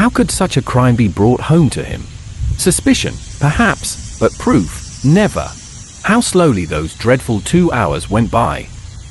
How could such a crime be brought home to him? Suspicion, perhaps, but proof, never. How slowly those dreadful 2 hours went by.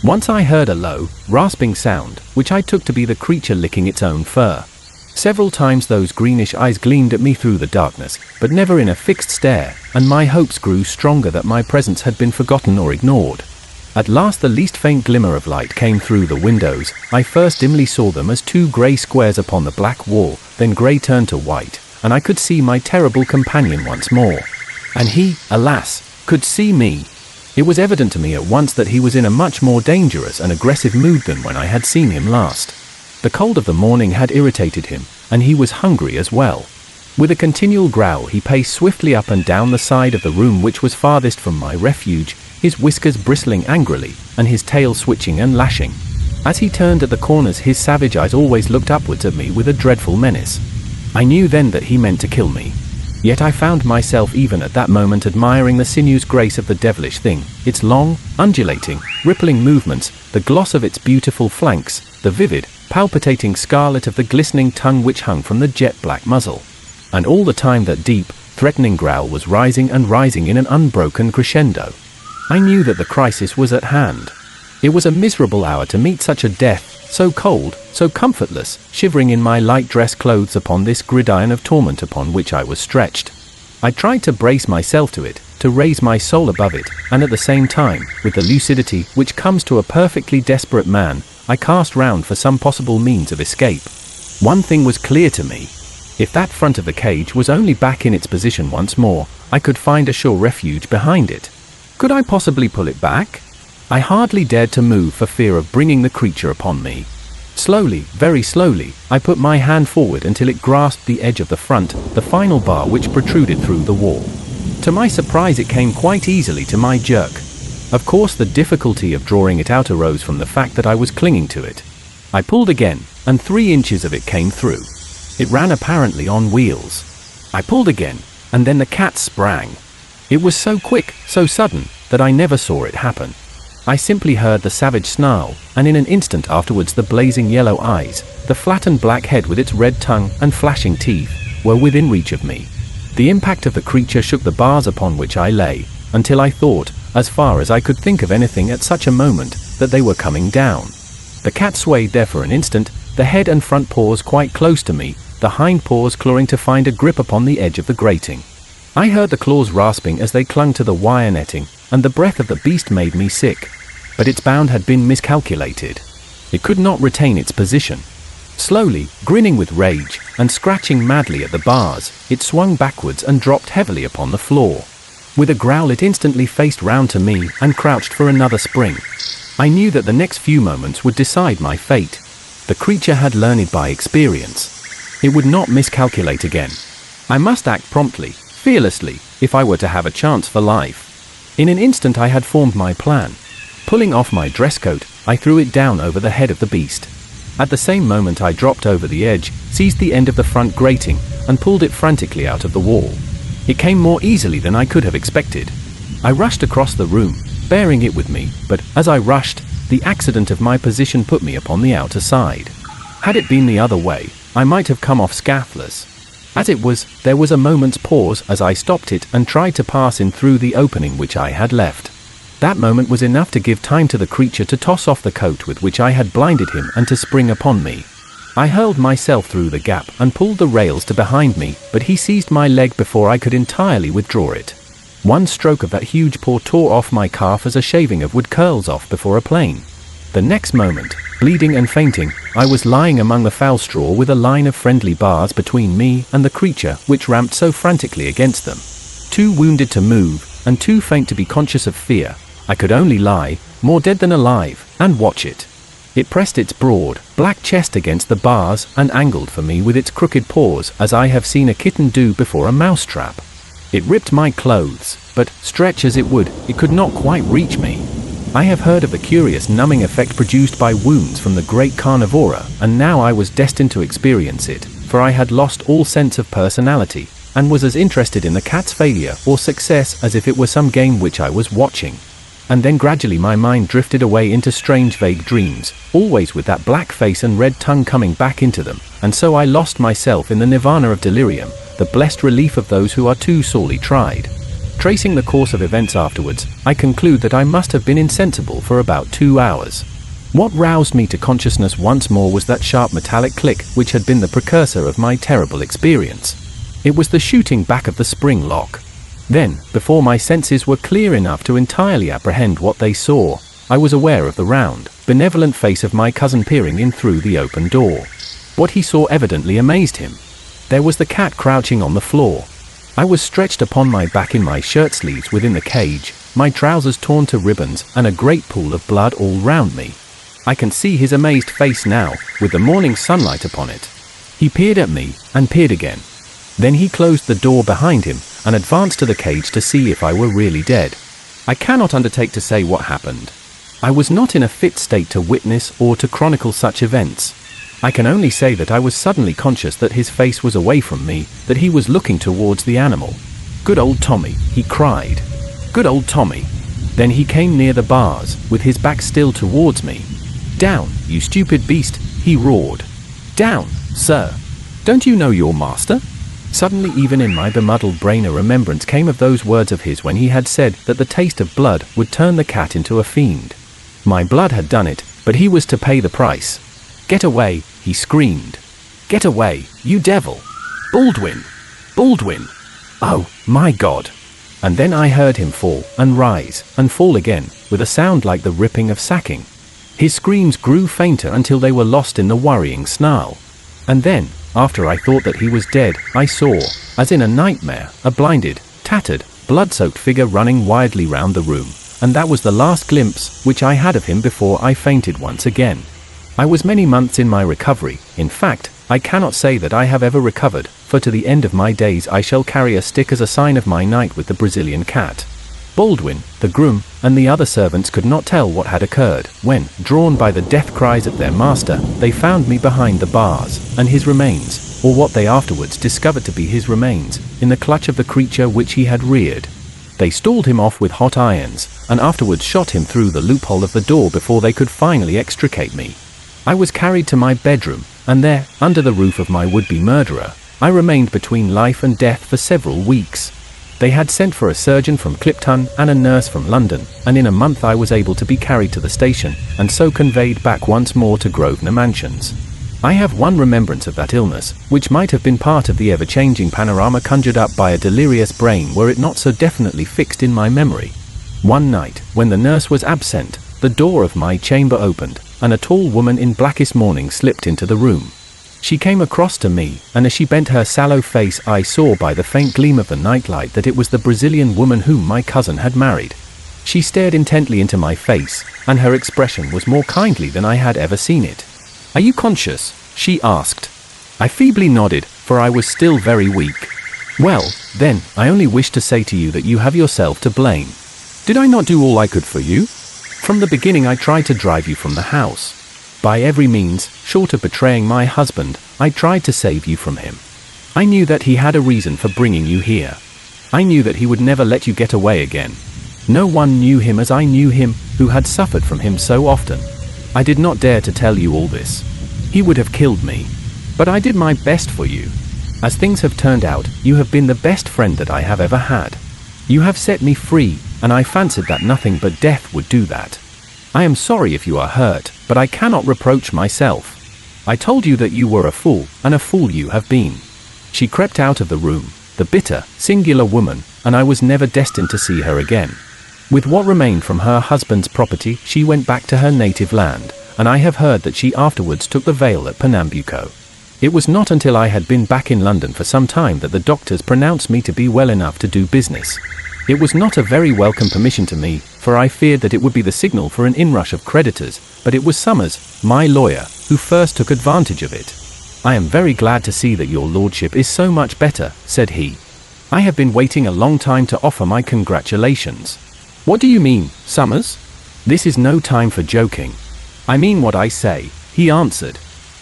Once I heard a low, rasping sound, which I took to be the creature licking its own fur. Several times those greenish eyes gleamed at me through the darkness, but never in a fixed stare, and my hopes grew stronger that my presence had been forgotten or ignored. At last the least faint glimmer of light came through the windows. I first dimly saw them as 2 grey squares upon the black wall, then grey turned to white, and I could see my terrible companion once more. And he, alas, could see me. It was evident to me at once that he was in a much more dangerous and aggressive mood than when I had seen him last. The cold of the morning had irritated him, and he was hungry as well. With a continual growl he paced swiftly up and down the side of the room which was farthest from my refuge, his whiskers bristling angrily, and his tail switching and lashing. As he turned at the corners his savage eyes always looked upwards at me with a dreadful menace. I knew then that he meant to kill me. Yet I found myself even at that moment admiring the sinuous grace of the devilish thing, its long, undulating, rippling movements, the gloss of its beautiful flanks, the vivid, palpitating scarlet of the glistening tongue which hung from the jet-black muzzle. And all the time that deep, threatening growl was rising and rising in an unbroken crescendo. I knew that the crisis was at hand. It was a miserable hour to meet such a death, so cold, so comfortless, shivering in my light dress clothes upon this gridiron of torment upon which I was stretched. I tried to brace myself to it, to raise my soul above it, and at the same time, with the lucidity which comes to a perfectly desperate man, I cast round for some possible means of escape. One thing was clear to me. If that front of the cage was only back in its position once more, I could find a sure refuge behind it. Could I possibly pull it back? I hardly dared to move for fear of bringing the creature upon me. Slowly, very slowly, I put my hand forward until it grasped the edge of the front, the final bar which protruded through the wall. To my surprise it came quite easily to my jerk. Of course the difficulty of drawing it out arose from the fact that I was clinging to it. I pulled again, and 3 inches of it came through. It ran apparently on wheels. I pulled again, and then the cat sprang. It was so quick, so sudden, that I never saw it happen. I simply heard the savage snarl, and in an instant afterwards the blazing yellow eyes, the flattened black head with its red tongue and flashing teeth, were within reach of me. The impact of the creature shook the bars upon which I lay, until I thought, as far as I could think of anything at such a moment, that they were coming down. The cat swayed there for an instant, the head and front paws quite close to me, the hind paws clawing to find a grip upon the edge of the grating. I heard the claws rasping as they clung to the wire netting, and the breath of the beast made me sick. But its bound had been miscalculated. It could not retain its position. Slowly, grinning with rage, and scratching madly at the bars, it swung backwards and dropped heavily upon the floor. With a growl it instantly faced round to me and crouched for another spring. I knew that the next few moments would decide my fate. The creature had learned by experience. It would not miscalculate again. I must act promptly, fearlessly, if I were to have a chance for life. In an instant I had formed my plan. Pulling off my dress coat, I threw it down over the head of the beast. At the same moment I dropped over the edge, seized the end of the front grating, and pulled it frantically out of the wall. It came more easily than I could have expected. I rushed across the room, bearing it with me, but, as I rushed, the accident of my position put me upon the outer side. Had it been the other way, I might have come off scathless. As it was, there was a moment's pause as I stopped it and tried to pass in through the opening which I had left. That moment was enough to give time to the creature to toss off the coat with which I had blinded him and to spring upon me. I hurled myself through the gap and pulled the rails to behind me, but he seized my leg before I could entirely withdraw it. One stroke of that huge paw tore off my calf as a shaving of wood curls off before a plane. The next moment, bleeding and fainting, I was lying among the foul straw with a line of friendly bars between me and the creature which ramped so frantically against them. Too wounded to move, and too faint to be conscious of fear, I could only lie, more dead than alive, and watch it. It pressed its broad, black chest against the bars and angled for me with its crooked paws as I have seen a kitten do before a mousetrap. It ripped my clothes, but, stretch as it would, it could not quite reach me. I have heard of the curious numbing effect produced by wounds from the great carnivora, and now I was destined to experience it, for I had lost all sense of personality, and was as interested in the cat's failure or success as if it were some game which I was watching. And then gradually my mind drifted away into strange vague dreams, always with that black face and red tongue coming back into them, and so I lost myself in the nirvana of delirium, the blessed relief of those who are too sorely tried. Tracing the course of events afterwards, I conclude that I must have been insensible for about 2 hours. What roused me to consciousness once more was that sharp metallic click which had been the precursor of my terrible experience. It was the shooting back of the spring lock. Then, before my senses were clear enough to entirely apprehend what they saw, I was aware of the round, benevolent face of my cousin peering in through the open door. What he saw evidently amazed him. There was the cat crouching on the floor. I was stretched upon my back in my shirt sleeves within the cage, my trousers torn to ribbons and a great pool of blood all round me. I can see his amazed face now, with the morning sunlight upon it. He peered at me, and peered again. Then he closed the door behind him, and advanced to the cage to see if I were really dead. I cannot undertake to say what happened. I was not in a fit state to witness or to chronicle such events. I can only say that I was suddenly conscious that his face was away from me, that he was looking towards the animal. "Good old Tommy," he cried. "Good old Tommy." Then he came near the bars, with his back still towards me. "Down, you stupid beast," he roared. "Down, sir. Don't you know your master?" Suddenly, even in my bemuddled brain, a remembrance came of those words of his when he had said that the taste of blood would turn the cat into a fiend. My blood had done it, but he was to pay the price. "Get away," he screamed. "Get away, you devil! Baldwin! Baldwin! Oh, my God!" And then I heard him fall, and rise, and fall again, with a sound like the ripping of sacking. His screams grew fainter until they were lost in the worrying snarl. And then, after I thought that he was dead, I saw, as in a nightmare, a blinded, tattered, blood-soaked figure running wildly round the room, and that was the last glimpse which I had of him before I fainted once again. I was many months in my recovery. In fact, I cannot say that I have ever recovered, for to the end of my days I shall carry a stick as a sign of my night with the Brazilian cat. Baldwin, the groom, and the other servants could not tell what had occurred, when, drawn by the death cries of their master, they found me behind the bars, and his remains, or what they afterwards discovered to be his remains, in the clutch of the creature which he had reared. They stalled him off with hot irons, and afterwards shot him through the loophole of the door before they could finally extricate me. I was carried to my bedroom, and there, under the roof of my would-be murderer, I remained between life and death for several weeks. They had sent for a surgeon from Clipton and a nurse from London, and in a month I was able to be carried to the station, and so conveyed back once more to Grosvenor Mansions. I have one remembrance of that illness, which might have been part of the ever-changing panorama conjured up by a delirious brain were it not so definitely fixed in my memory. One night, when the nurse was absent, the door of my chamber opened, and a tall woman in blackest mourning slipped into the room. She came across to me, and as she bent her sallow face I saw by the faint gleam of the nightlight that it was the Brazilian woman whom my cousin had married. She stared intently into my face, and her expression was more kindly than I had ever seen it. "Are you conscious?" she asked. I feebly nodded, for I was still very weak. "Well, then, I only wish to say to you that you have yourself to blame. Did I not do all I could for you? From the beginning I tried to drive you from the house. By every means, short of betraying my husband, I tried to save you from him. I knew that he had a reason for bringing you here. I knew that he would never let you get away again. No one knew him as I knew him, who had suffered from him so often. I did not dare to tell you all this. He would have killed me. But I did my best for you. As things have turned out, you have been the best friend that I have ever had. You have set me free, and I fancied that nothing but death would do that. I am sorry if you are hurt, but I cannot reproach myself. I told you that you were a fool, and a fool you have been." She crept out of the room, the bitter, singular woman, and I was never destined to see her again. With what remained from her husband's property, she went back to her native land, and I have heard that she afterwards took the veil at Pernambuco. It was not until I had been back in London for some time that the doctors pronounced me to be well enough to do business. It was not a very welcome permission to me, for I feared that it would be the signal for an inrush of creditors, but it was Summers, my lawyer, who first took advantage of it. "I am very glad to see that your lordship is so much better," said he. "I have been waiting a long time to offer my congratulations." "What do you mean, Summers? This is no time for joking." "I mean what I say," he answered.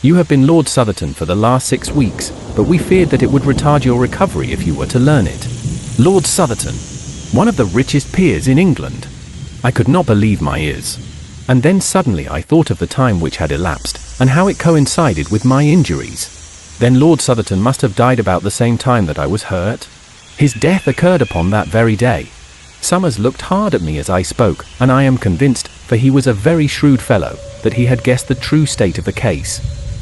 "You have been Lord Southerton for the last 6 weeks, but we feared that it would retard your recovery if you were to learn it. Lord Southerton, one of the richest peers in England. I could not believe my ears. And then suddenly I thought of the time which had elapsed, and how it coincided with my injuries. Then Lord Southerton must have died about the same time that I was hurt. His death occurred upon that very day. Summers looked hard at me as I spoke, and I am convinced, for he was a very shrewd fellow, that he had guessed the true state of the case.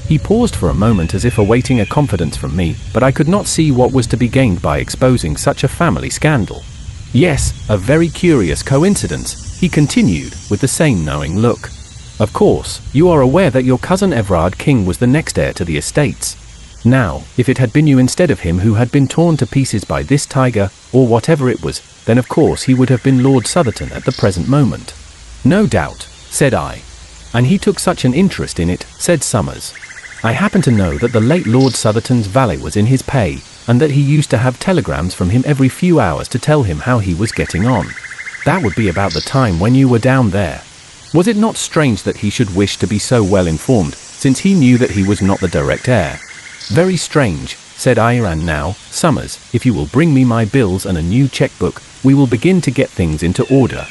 He paused for a moment as if awaiting a confidence from me, but I could not see what was to be gained by exposing such a family scandal. Yes, a very curious coincidence, he continued, with the same knowing look. Of course, you are aware that your cousin Everard King was the next heir to the estates. Now, if it had been you instead of him who had been torn to pieces by this tiger, or whatever it was, then of course he would have been Lord Southerton at the present moment. No doubt, said I. And he took such an interest in it, said Summers. I happen to know that the late Lord Southerton's valet was in his pay, and that he used to have telegrams from him every few hours to tell him how he was getting on. That would be about the time when you were down there. Was it not strange that he should wish to be so well informed, since he knew that he was not the direct heir? Very strange, said I. And now, Summers, if you will bring me my bills and a new checkbook, we will begin to get things into order.